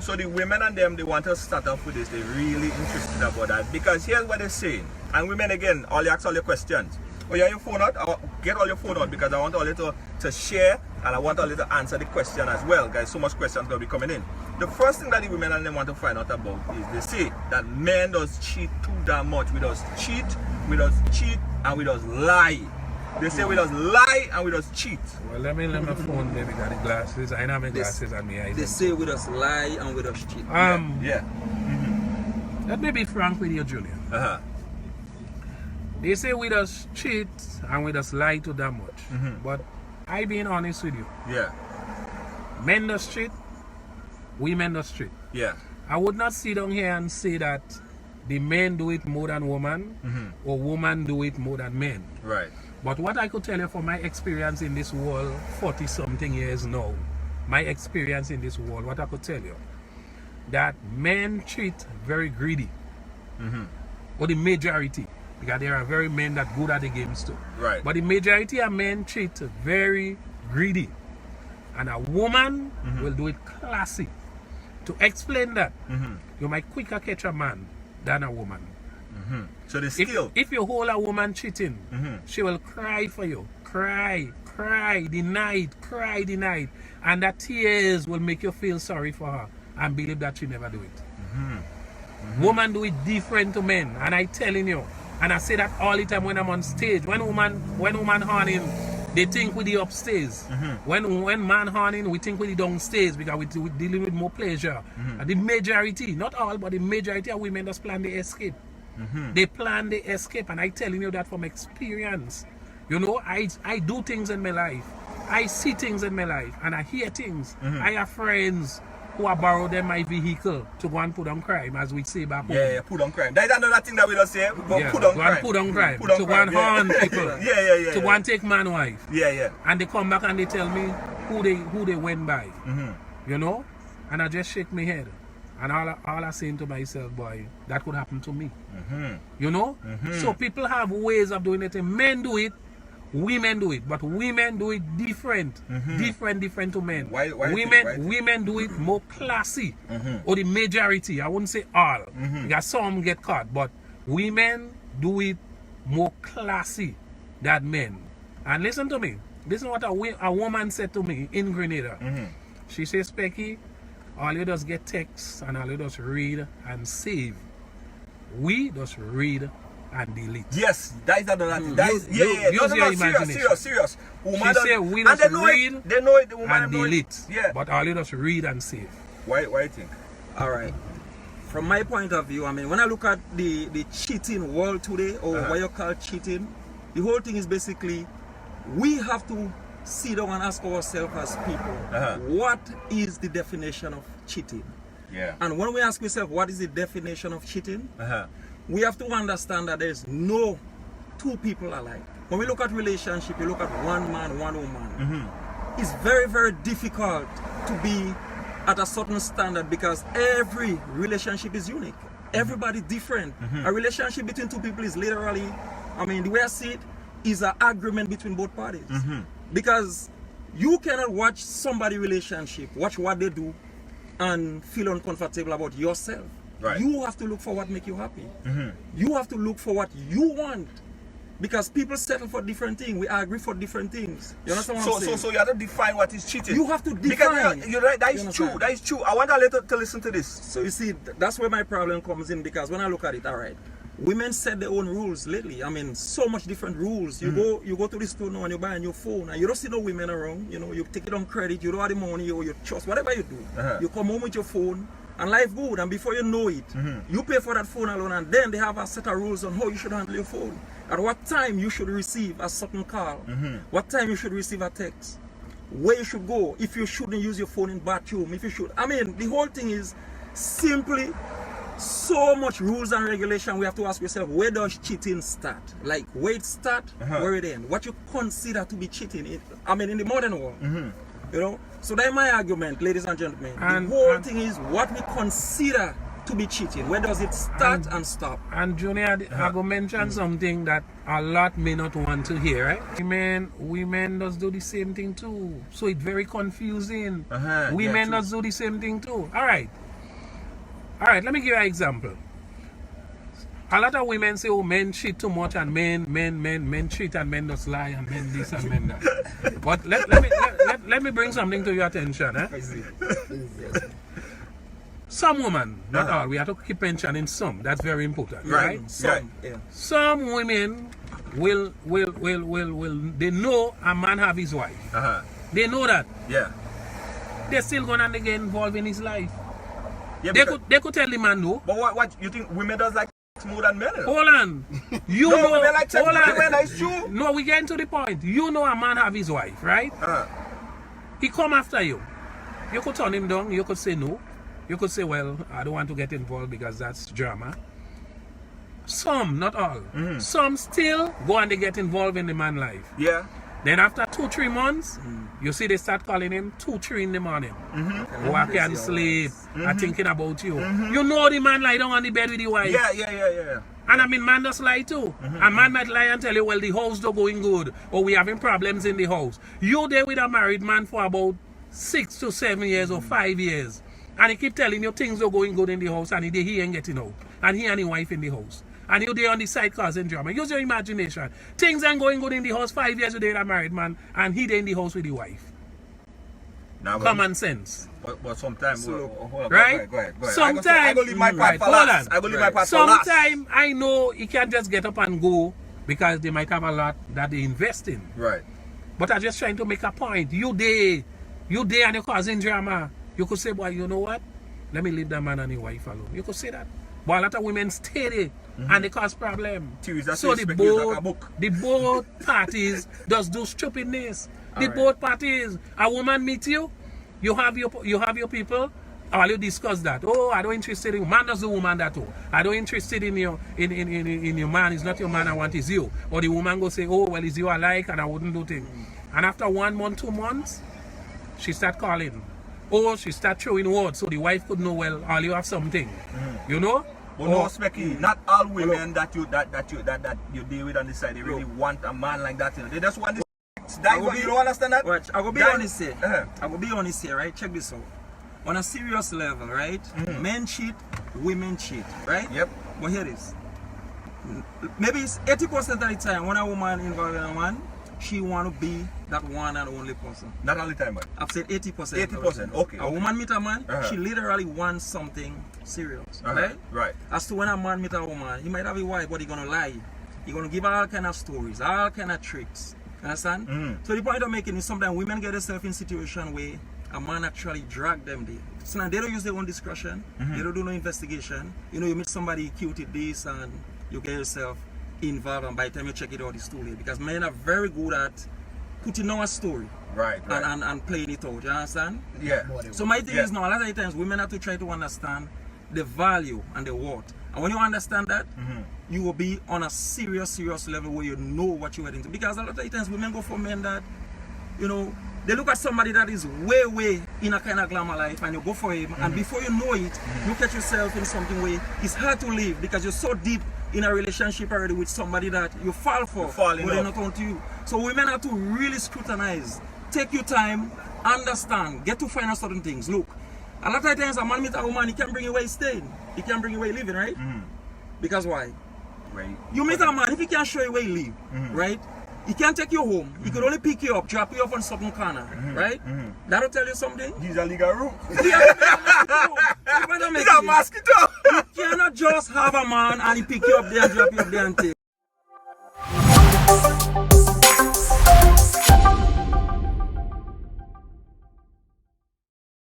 So the women and them, they want to start off with this. They're really interested about that. Because here's what they're saying. And women, again, all you ask all your questions. Oh, you have your phone out? Get all your phone out because I want all you to share and I want all you to answer the question as well. Guys, so much questions going to be coming in. The first thing that the women and them want to find out about is they say that men does cheat too damn much. We does cheat, and we does lie. They say we does lie and we does cheat. Well, let me let my phone there. We got the glasses. I have my glasses on me. They say we does lie and we does cheat. Let me be frank with you, Julian. They say we just cheat and we just lie too damn much. But I being honest with you. Men just cheat, women just cheat. I would not sit down here and say that the men do it more than women or women do it more than men. Right. But what I could tell you from my experience in this world, 40 something years now, my experience in this world, what I could tell you, that men cheat very greedy. Or the majority. Because there are very men that good at the games too. Right. But the majority of men cheat very greedy. And a woman will do it classy. To explain that, you might quicker catch a man than a woman. So the skill. If you hold a woman cheating, she will cry for you. Cry, denied. And that tears will make you feel sorry for her. And believe that she never do it. Women do it different to men. And I telling you, and I say that all the time when I'm on stage. When woman horning, they think we the upstairs. When man horning, we think we the downstairs because we're dealing with more pleasure. And the majority, not all, but the majority of women just plan the escape. They plan the escape, and I telling you that from experience. You know, I do things in my life. I see things in my life, and I hear things. I have friends who have borrowed them my vehicle to go and put on crime, as we say back home. Put on crime. That is another thing that we don't say. Put on crime. Put on crime. To go and harm people. To go and take man wife. And they come back and they tell me who they went by. You know? And I just shake my head. And all I saying to myself, boy, that could happen to me. You know? So people have ways of doing it. Men do it. Women do it, but women do it different, different to men. Why women do it more classy, or the majority. I wouldn't say all, because some get caught, but women do it more classy than men. And listen to me. Listen what a woman said to me in Grenada. She says, Specky, all you just get text and all you just read and save. We just read and delete. Yes, that is another thing. Use your imagination. Serious. She say we just read they know it, the woman and delete. But all you just read and save. Why you think? Alright. From my point of view, I mean, when I look at the cheating world today, or what you call cheating, the whole thing is basically we have to sit down and ask ourselves as people, what is the definition of cheating? And when we ask ourselves what is the definition of cheating, we have to understand that there's no two people alike. When we look at relationship, you look at one man, one woman. It's very, very difficult to be at a certain standard because every relationship is unique. Everybody different. A relationship between two people is literally, I mean, the way I see it, is an agreement between both parties. Because you cannot watch somebody's relationship, watch what they do, and feel uncomfortable about yourself. Right. You have to look for what makes you happy. You have to look for what you want. Because people settle for different things. We agree for different things. You understand what I'm saying? So you have to define what is cheating. You have to define. Because you're right, that is true. That is true. I want a to listen to this. So you see, that's where my problem comes in. Because when I look at it, alright, women set their own rules lately. I mean, so much different rules. You go to the store now and you buy a new phone and you don't see no women around. You know, you take it on credit, you don't have the money or you trust, whatever you do. You come home with your phone and life good, and before you know it, you pay for that phone alone, and then they have a set of rules on how you should handle your phone. At what time you should receive a certain call, what time you should receive a text, where you should go, if you shouldn't use your phone in bathroom, if you should. I mean, the whole thing is simply so much rules and regulation. We have to ask yourself, where does cheating start? Like, where it start, where it end? What you consider to be cheating? I mean, in the modern world. You know, so that's my argument, ladies and gentlemen. The whole thing is what we consider to be cheating? Where does it start and stop? And Junior, I go mention something that a lot may not want to hear, right? Women does do the same thing too. So it's very confusing. Women does do the same thing too. Alright, let me give you an example. A lot of women say, oh, men cheat too much, and men cheat, and men just lie, and men this and men that. But let me bring something to your attention. Some women, not all, we have to keep mentioning some. That's very important, right? Some, yeah. Some women will they know a man have his wife. They know that. Yeah. They're still gonna get involved in his life. Yeah, They could tell the man no. But what you think women does like more than men? Hold on. You No, know, women like hold on. women, that's true. No, we getting to the point. You know a man have his wife, right? He come after you. You could turn him down. You could say no. You could say, well, I don't want to get involved because that's drama. Some, not all. Some still go and they get involved in the man's life. Yeah. Then after 2-3 months, you see they start calling him 2-3 in the morning. Oh, I can't sleep. I'm thinking about you. You know the man lie down on the bed with the wife. Yeah. And I mean, man does lie too. A man might lie and tell you, well, the house not going good, or we having problems in the house. You there with a married man for about 6 to 7 years or 5 years. And he keep telling you things are going good in the house, and he ain't getting out. And he and his wife in the house. And you there on the side causing drama. Use your imagination. Things ain't going good in the house. 5 years you there with a married man, and he there in the house with the wife. Now, Common sense. But sometimes, hold on, right? Go ahead. Sometimes, I go leave my part for last. I go leave my part for last. Sometimes I know he can't just get up and go because they might have a lot that they invest in. Right. But I'm just trying to make a point. You there and you're causing drama. You could say, boy, you know what? Let me leave that man and his wife alone. You could say that. But a lot of women stay there and they cause problem. So the both parties does do stupidness. Both parties. A woman meet you, you have your people, or you discuss that. Oh, I don't interested in man does the woman that too. I don't interested in your man. It's not your man I want, is you. Or the woman go say, oh well, it's you I like and I wouldn't do things. And after 1 month, 2 months, she start calling. Or she start throwing words so the wife could know, well, all you have something. You know? But no, Specky, not all women that you deal with on this side, they really want a man like that. You know? They just want this. You don't understand that? Watch, I will be honest here. I will be honest here, right? Check this out. On a serious level, right? Men cheat, women cheat, right? Yep. But here it is. Maybe it's 80% of the time when a woman involved in a man, she want to be that one and only person. Not all the time, but I've said 80%. 80%, okay. A woman meet a man, she literally wants something serious, right? Right. As to when a man meet a woman, he might have a wife, but he's gonna lie. He's gonna give her all kind of stories, all kind of tricks. Understand? So the point I'm making is sometimes women get themselves in a situation where a man actually drag them there. So now they don't use their own discretion, they don't do no investigation. You know, you meet somebody cute at this and you get yourself involved, and by the time you check it out, it's too late. Because men are very good at putting on a story. Right. And playing it out, you understand? Yeah. So my thing is now, a lot of the times women have to try to understand the value and the worth. And when you understand that, you will be on a serious level where you know what you're heading to. Because a lot of the times women go for men that, you know, they look at somebody that is way in a kind of glamour life and you go for him, and before you know it, you catch yourself in something where it's hard to live because you're so deep in a relationship already with somebody that you fall for, but they're not onto you. So women have to really scrutinize, take your time, understand, get to find out certain things. Look, a lot of times a man meet a woman, he can bring you where he's staying, he can bring you where he's living, right? Because why? Right. You meet a man, if he can't show you where he live, right? He can't take you home. He could only pick you up, drop you off on certain corner, right? That'll tell you something. He's a legal route. He's a mosquito. You cannot just have a man and he pick you up there and drop you up there and take.